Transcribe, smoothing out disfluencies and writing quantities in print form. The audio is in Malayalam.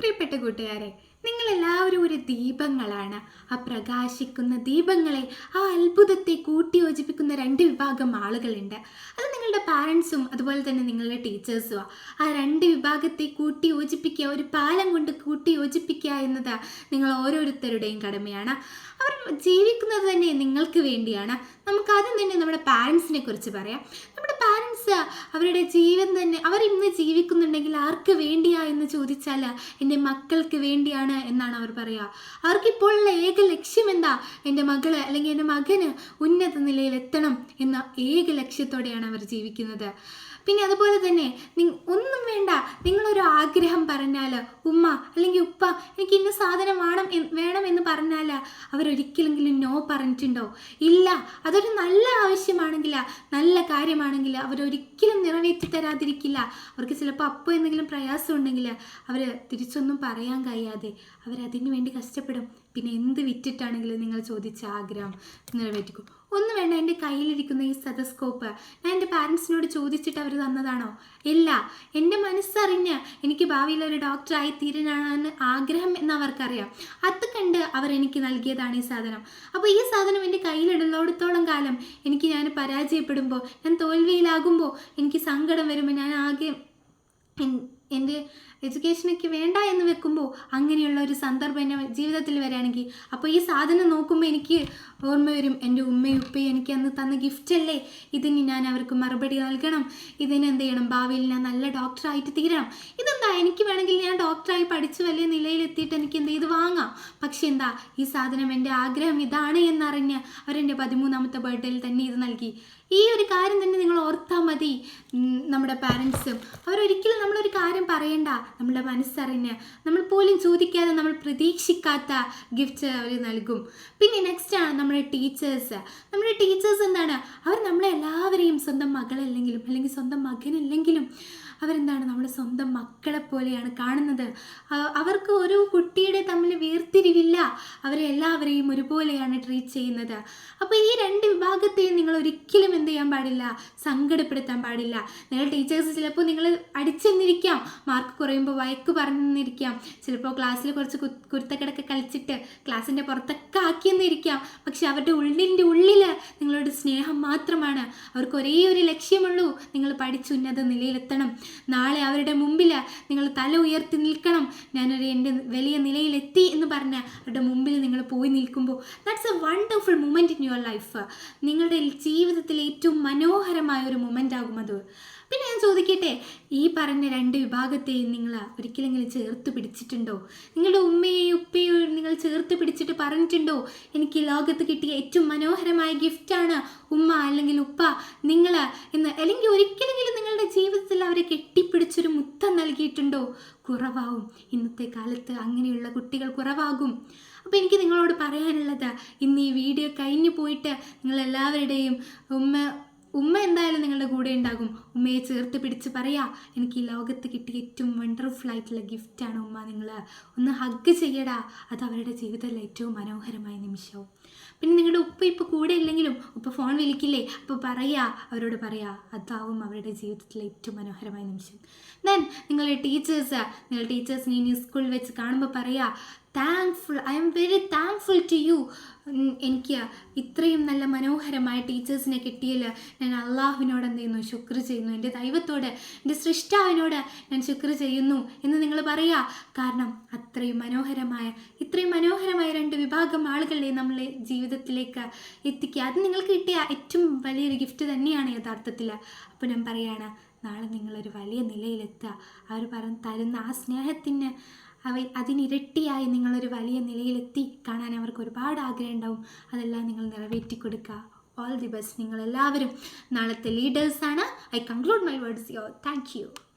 പ്രിയപ്പെട്ട കൂട്ടുകാരെ, നിങ്ങളെല്ലാവരും ഒരു ദീപങ്ങളാണ്. ആ പ്രകാശിക്കുന്ന ദീപങ്ങളെ, ആ അത്ഭുതത്തെ കൂട്ടിയോജിപ്പിക്കുന്ന രണ്ട് വിഭാഗം ആളുകളുണ്ട്. അത് നിങ്ങളുടെ പാരൻസും അതുപോലെ തന്നെ നിങ്ങളുടെ ടീച്ചേഴ്സുമാണ്. ആ രണ്ട് വിഭാഗത്തെ കൂട്ടിയോജിപ്പിക്കുക, ഒരു പാലം കൊണ്ട് കൂട്ടിയോജിപ്പിക്കുക എന്നത് നിങ്ങൾ ഓരോരുത്തരുടെയും കടമയാണ്. അവർ ജീവിക്കുന്നത് തന്നെ നിങ്ങൾക്ക് വേണ്ടിയാണ്. നമുക്ക് ആദ്യം തന്നെ നമ്മുടെ പാരൻസിനെ കുറിച്ച് പറയാം. നമ്മുടെ പാരൻസ് അവരുടെ ജീവൻ തന്നെ അവർ ഇന്ന് ജീവിക്കുന്നുണ്ടെങ്കിൽ ആർക്ക് വേണ്ടിയാ എന്ന് ചോദിച്ചാൽ എൻ്റെ മക്കൾക്ക് വേണ്ടിയാണ് എന്നാണ് അവർ പറയുക. അവർക്കിപ്പോഴുള്ള ഏക ലക്ഷ്യം എന്താ? എൻ്റെ മകള് അല്ലെങ്കിൽ എൻ്റെ മകന് ഉന്നത നിലയിൽ എത്തണം എന്ന ഏക ലക്ഷ്യത്തോടെയാണ് അവർ ജീവിക്കുന്നത്. പിന്നെ അതുപോലെ തന്നെ ഒന്നും വേണ്ട, നിങ്ങളൊരു ആഗ്രഹം പറഞ്ഞാൽ ഉമ്മ അല്ലെങ്കിൽ ഉപ്പ എനിക്ക് ഇന്ന സാധനം വേണം എന്ന് പറഞ്ഞാൽ അവരൊരിക്കലെങ്കിലും നോ പറഞ്ഞിട്ടുണ്ടോ? ഇല്ല. അതൊരു നല്ല ആവശ്യമാണെങ്കിൽ, നല്ല കാര്യമാണെങ്കിൽ അവരൊരിക്കലും നിറവേറ്റി തരാതിരിക്കില്ല. അവർക്ക് ചിലപ്പോൾ അപ്പോൾ എന്തെങ്കിലും പ്രയാസം ഉണ്ടെങ്കിൽ അവർ തിരിച്ചൊന്നും പറയാൻ കഴിയാതെ അവരതിനു വേണ്ടി കഷ്ടപ്പെടും. പിന്നെ എന്ത് വിറ്റിട്ടാണെങ്കിലും നിങ്ങൾ ചോദിച്ച ആഗ്രഹം നിറവേറ്റിക്കും. ഒന്നും വേണ്ട, എൻ്റെ കയ്യിലിരിക്കുന്ന ഈ സ്റ്റെതസ്കോപ്പ് ഞാൻ എൻ്റെ പാരൻസിനോട് ചോദിച്ചിട്ട് അവർ തന്നതാണോ? ഇല്ല. എൻ്റെ മനസ്സറിഞ്ഞ് എനിക്ക് ഭാവിയിൽ ഒരു ഡോക്ടറായി തീരാനാണ് ആഗ്രഹം എന്ന് അവർക്കറിയാം. അത് കണ്ട് അവർ എനിക്ക് നൽകിയതാണ് ഈ സാധനം. അപ്പോൾ ഈ സാധനം എൻ്റെ കയ്യിലിടുന്നിടത്തോളം കാലം ഞാൻ പരാജയപ്പെടുമ്പോൾ, ഞാൻ തോൽവിയിലാകുമ്പോൾ, എനിക്ക് സങ്കടം വരുമ്പോൾ, ഞാൻ ആകെ എൻ്റെ എഡ്യൂക്കേഷനൊക്കെ വേണ്ട എന്ന് വെക്കുമ്പോൾ അങ്ങനെയുള്ള ഒരു സന്ദർഭം എൻ്റെ ജീവിതത്തിൽ വരികയാണെങ്കിൽ അപ്പോൾ ഈ സാധനം നോക്കുമ്പോൾ എനിക്ക് ഓർമ്മ വരും, എൻ്റെ ഉമ്മയും ഉപ്പയും എനിക്ക് അന്ന് തന്ന ഗിഫ്റ്റ് അല്ലേ, ഇതിന് ഞാൻ അവർക്ക് മറുപടി നൽകണം, ഇതിന് എന്ത് ചെയ്യണം, ഭാവിയിൽ ഞാൻ നല്ല ഡോക്ടറായിട്ട് തീരണം. ഇതെന്താ, എനിക്ക് വേണമെങ്കിൽ ഞാൻ ഡോക്ടറായി പഠിച്ച് വലിയ നിലയിലെത്തിയിട്ട് എനിക്ക് ഇത് വാങ്ങാം. പക്ഷെ എന്താ, ഈ സാധനം എൻ്റെ ആഗ്രഹം ഇതാണ് എന്നറിഞ്ഞ് അവരെൻ്റെ 13ാമത്തെ ബർത്ത്ഡേയിൽ തന്നെ ഇത് നൽകി. ഈ ഒരു കാര്യം തന്നെ നിങ്ങൾ ഓർത്താൽ മതി. നമ്മുടെ പാരൻസും അവരൊരിക്കലും നമ്മളൊരു കാര്യം പറയണ്ട, നമ്മുടെ മനസ്സറിഞ്ഞ് നമ്മൾ പോലും ചോദിക്കാതെ, നമ്മൾ പ്രതീക്ഷിക്കാത്ത ഗിഫ്റ്റ് അവർ നൽകും. പിന്നെ നെക്സ്റ്റാണ് നമ്മുടെ ടീച്ചേഴ്സ്. നമ്മുടെ ടീച്ചേഴ്സ് എന്താണ്, അവർ നമ്മളെല്ലാവരെയും സ്വന്തം മകളല്ലെങ്കിലും അല്ലെങ്കിൽ സ്വന്തം മകനല്ലെങ്കിലും അവരെന്താണ്, നമ്മുടെ സ്വന്തം മക്കളെ പോലെയാണ് കാണുന്നത്. അവർക്ക് ഒരു കുട്ടിയുടെ തമ്മിൽ വേർതിരിവില്ല. അവരെ എല്ലാവരെയും ഒരുപോലെയാണ് ട്രീറ്റ് ചെയ്യുന്നത്. അപ്പോൾ ഈ രണ്ട് വിഭാഗത്തെയും നിങ്ങൾ ഒരിക്കലും എന്ത് ചെയ്യാൻ പാടില്ല, സങ്കടപ്പെടുത്താൻ പാടില്ല. നിങ്ങൾ ടീച്ചേഴ്സ് ചിലപ്പോൾ നിങ്ങൾ അടിച്ചെന്നിരിക്കാം, മാർക്ക് കുറയുമ്പോൾ വഴക്ക് പറഞ്ഞെന്നിരിക്കാം, ചിലപ്പോൾ ക്ലാസ്സിൽ കുറച്ച് കുരുത്തക്കിടക്ക് കളിച്ചിട്ട് ക്ലാസ്സിൻ്റെ പുറത്തൊക്കെ ആക്കിയെന്നിരിക്കാം. പക്ഷെ അവരുടെ ഉള്ളിൻ്റെ ഉള്ളിൽ നിങ്ങളോട് സ്നേഹം മാത്രമാണ്. അവർക്ക് ഒരേ ഒരു ലക്ഷ്യമുള്ളൂ, നിങ്ങൾ പഠിച്ച് ഉന്നത നിലയിലെത്തണം. നാളെ അവരുടെ മുമ്പിൽ നിങ്ങൾ തല ഉയർത്തി നിൽക്കണം. എൻ്റെ വലിയ നിലയിലെത്തി എന്ന് പറഞ്ഞ് അവരുടെ മുമ്പിൽ നിങ്ങൾ പോയി നിൽക്കുമ്പോൾ that's A wonderful moment in your life. നിങ്ങളുടെ ജീവിതത്തിലെ ഏറ്റവും മനോഹരമായ ഒരു മൊമെൻ്റ് ആകും അത്. പിന്നെ ഞാൻ ചോദിക്കട്ടെ, ഈ പറഞ്ഞ രണ്ട് വിഭാഗത്തെയും നിങ്ങൾ ഒരിക്കലെങ്കിലും ചേർത്ത് പിടിച്ചിട്ടുണ്ടോ? നിങ്ങളുടെ ഉമ്മയെയും ഉപ്പയെയും നിങ്ങൾ ചേർത്ത് പിടിച്ചിട്ട് പറഞ്ഞിട്ടുണ്ടോ, എനിക്ക് ലോകത്ത് കിട്ടിയ ഏറ്റവും മനോഹരമായ ഗിഫ്റ്റാണ് ഉമ്മ അല്ലെങ്കിൽ ഉപ്പ നിങ്ങൾ എന്ന്? അല്ലെങ്കിൽ ഒരിക്കലെങ്കിലും നിങ്ങളുടെ ജീവിതത്തിൽ അവരെ കെട്ടിപ്പിടിച്ചൊരു മുത്തം നൽകിയിട്ടുണ്ടോ? കുറവാകും. ഇന്നത്തെ കാലത്ത് അങ്ങനെയുള്ള കുട്ടികൾ കുറവാകും. അപ്പോൾ എനിക്ക് നിങ്ങളോട് പറയാനുള്ളത്, ഇന്ന് ഈ വീഡിയോ കഴിഞ്ഞു പോയിട്ട് നിങ്ങളെല്ലാവരുടെയും ഉമ്മ എന്തായാലും നിങ്ങളുടെ കൂടെ ഉണ്ടാകും. ഉമ്മയെ ചേർത്ത് പിടിച്ച് പറയാ, എനിക്ക് ഈ ലോകത്ത് കിട്ടിയ ഏറ്റവും വണ്ടർഫുൾ ആയിട്ടുള്ള ഗിഫ്റ്റാണ് ഉമ്മ, നിങ്ങൾ ഒന്ന് ഹഗ് ചെയ്യടാ. അത് അവരുടെ ജീവിതത്തിലെ ഏറ്റവും മനോഹരമായ നിമിഷവും. പിന്നെ നിങ്ങളുടെ ഉപ്പ ഇപ്പോൾ കൂടെ ഇല്ലെങ്കിലും ഉപ്പ ഫോൺ വിളിക്കില്ലേ, അപ്പോൾ അവരോട് പറയാ, അതാവും അവരുടെ ജീവിതത്തിലെ ഏറ്റവും മനോഹരമായ നിമിഷം. ദെൻ നിങ്ങളുടെ ടീച്ചേഴ്സിനെ ഇനി സ്കൂളിൽ വെച്ച് കാണുമ്പോൾ പറയാ, I am very thankful to you. എനിക്ക് ഇത്രയും നല്ല മനോഹരമായ ടീച്ചേഴ്സിനെ കിട്ടിയതിൽ ഞാൻ അള്ളാഹുവിനോട് എന്ത് ചെയ്യുന്നു, ശുക്ർ ചെയ്യുന്നു. എൻ്റെ ദൈവത്തോട്, എൻ്റെ സൃഷ്ടാവിനോട് ഞാൻ ശുക്ർ ചെയ്യുന്നു എന്ന് നിങ്ങൾ പറയുക. കാരണം ഇത്രയും മനോഹരമായ രണ്ട് വിഭാഗം ആളുകളെ നമ്മളെ ജീവിതത്തിലേക്ക് എത്തിക്കുക. അത് നിങ്ങൾക്ക് കിട്ടിയ ഏറ്റവും വലിയൊരു ഗിഫ്റ്റ് തന്നെയാണ് യഥാർത്ഥത്തിൽ. അപ്പോൾ ഞാൻ പറയുകയാണ്, നാളെ നിങ്ങളൊരു വലിയ നിലയിലെത്തുക. അവർ തരുന്ന ആ സ്നേഹത്തിന് അതിനിരട്ടിയായി നിങ്ങളൊരു വലിയ നിലയിലെത്തി കാണാൻ അവർക്ക് ഒരുപാട് ആഗ്രഹം ഉണ്ടാവും. അതെല്ലാം നിങ്ങൾ നിറവേറ്റി കൊടുക്കുക. All the best. നിങ്ങളെല്ലാവരും നാളത്തെ ലീഡേഴ്സാണ്. I conclude my words here. Thank U.